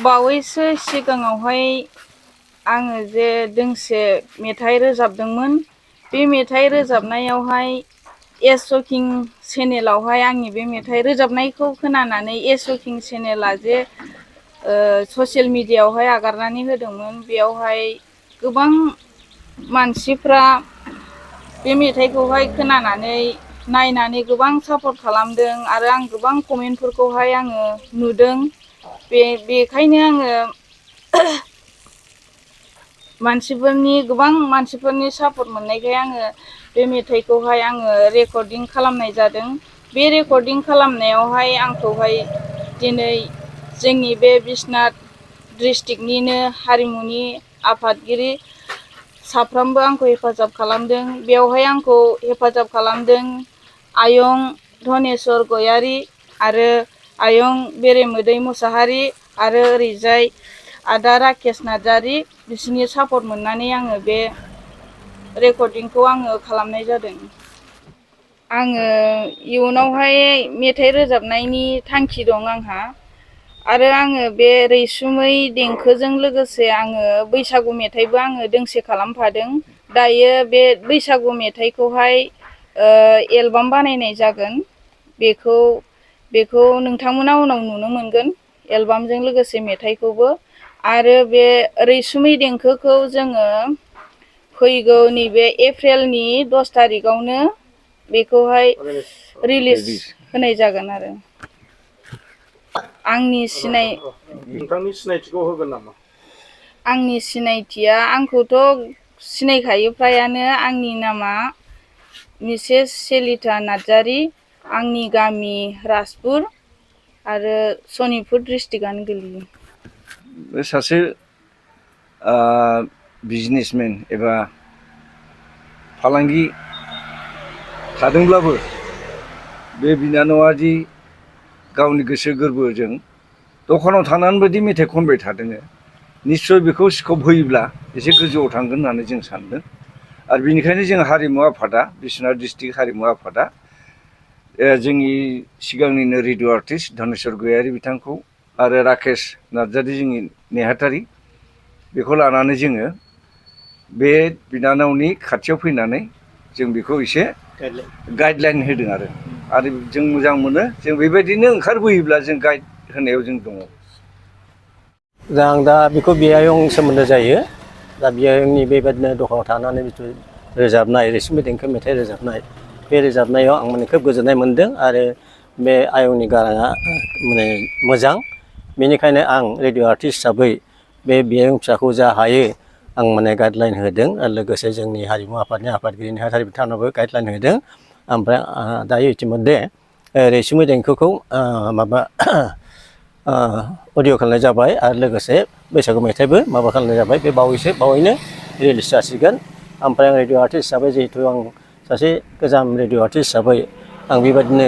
बावैसो सिगाङावहाय आङो जे दोंसे मेथाइ रोजाबदोंमोन। बे मेथाइ रोजाबनायावहाय एस रकिं चेनेलावहाय आंनि बे मेथाइ रोजाबनायखौ खोनानानै एस रकिं चेनेला जे ससियेल मिडियायावहाय आगारनानै होदोंमोन। बेयावहाय गोबां मानसिफ्रा बे मेथाइखौहाय खोनानानै नायनानै गोबां सापर्ट खालामदों आरो आं गोबां कमेन्टफोरखौहाय आङो नुदों। बेखायनो आङो गोबां मानसिफोरनि सापर्ट मोननायखाय आङो बे मेथाइखौहाय आङो रेकर्डिं खालामनाय जादों। बे रेकर्डिं खालामनायावहाय आंखौहाय दिनै जोंनि बे बिश्वनाथ डिस्ट्रिक्टनिनो हारिमुनि आफादगिरि साफ्रोमबो आंखौ हेफाजाब खालामदों। बेवहाय आंखौ हेफाजाब खालामदों आयं धनेस्वर गयारि आरो आयं बेरेमोदै मुसाहारि आरो ओरैजाय आदा राकेश नार्जारि। बिसोरनि सापर्ट मोननानै आङो बे रेकर्डिंखौ आङो खालामनाय जादों। आङो इयुनावहाय मेथाइ रोजाबनायनि थांखि दं आंहा। आरो आङो बे रैसुमै देंखोजों लोगोसे आङो बैसागु मेथाइबो आङो दोंसे खालामफादों। दायो बे बैसागु मेथाइखौहाय एलबाम बानायनाय जागोन। बेखौ नोंथांमोना उनाव नुनो मोनगोन एलबामजों लोगोसे मेथाइखौबो। आरो बे रैसुमै देंखोखौ जोङो फैगौ नैबे एप्रिलनि 10 थारिखआवनो बेखौहाय रिलिज होनाय जागोन आरो। नोंथांनि सिनायथिखौ होगोन नामा? आंनि सिनायथिया आंखौथ' सिनायखायो फ्रायानो। आंनि नामा मिसेस सेलिथा नार्जारि। आंनि गामि राजपुर आरो सनितपुर डिस्ट्रिक्टआनो गोलैयो। सासे बिजनेसमेन एबा फालांगि थादोंब्लाबो बे बिनानावा दि गावनि गोसो गोरबोजों दखानाव थानानै बायदि मेथाइ खनबाय थादों, निस्सय बेखौ स्कप होयोब्ला एसे गोजौआव थांगोन होननानै जों सानदों। आरो बेनिखायनो जों हारिमु आफादा, बिश्वनाथ डिस्ट्रिक्ट हारिमु आफादा जोंनि सिगांनिनो रेडिअ' आर्टिस्ट धनेस्वर गयारि बिथांखौ आरो राकेश नार्जारि जोंनि नेहाथारि, बेखौ लानानै जोङो बे बिनानावनि खाथियाव फैनानै जों बेखौ एसे गाइडलाइन होदों आरो जों मोजां मोनो। जों बेबायदिनो ओंखारबोयोब्ला जों गाइड होनायाव जों दङ। आं दा बेखौ बियायं सोमोन्दो जायो। दा बियायंनि बेबायदिनो दखानाव थानानै जिथु रोजाबनाय रैसुमै देंखो मेथाइ रोजाबनाय, बे रोजाबनायाव आं माने खोब गोजोननाय मोन्दों। आरो बे आयंनि गाराङा माने मोजां। बेनिखायनो आं रेडिअ' आर्टिस्ट हिसाबै बे बियायं फिसाखौ जा हायो आं माने गाइडलाइन होदों। आरो लोगोसे जोंनि हारिमु आफादनि आफादगिरि नेहाथारि बिथांमोनाबो गाइडलाइन होदों। ओमफ्राय दायो इतिमध्ये रैसुमै देंखोखौ अडिअ' खालामनाय जाबाय आरो लोगोसे बैसागु मेथाइबो खालामनाय जाबाय। बे बावैनो रिलिज जासिगोन। ओमफ्राय आं रेडिअ' आर्टिस्ट हिसाबै जिहेतु आं सासे गोजाम रेडिअ' आर्टिस्ट हिसाबै आं बेबायदिनो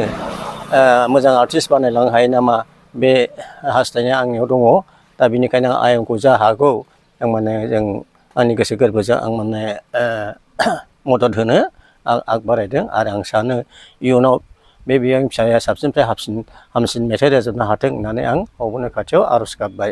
मोजां आर्टिस्ट बानायलांनो हायो नामा, बे हास्थायनाया आंनियाव दङ। दा बेनिखायनो आं आयंखौ जा हागौ आं माने आंनि गोसो गोरबोजों आं माने मदद होनो आं आग बारायदों। आरो आं सानो इयुनाव बे बियायं फिसाया साबसिननिफ्राय हामसिन मेथाइ रोजाबनो हाथों होननानै आं भगबाननि खाथियाव आर'ज गाबबाय।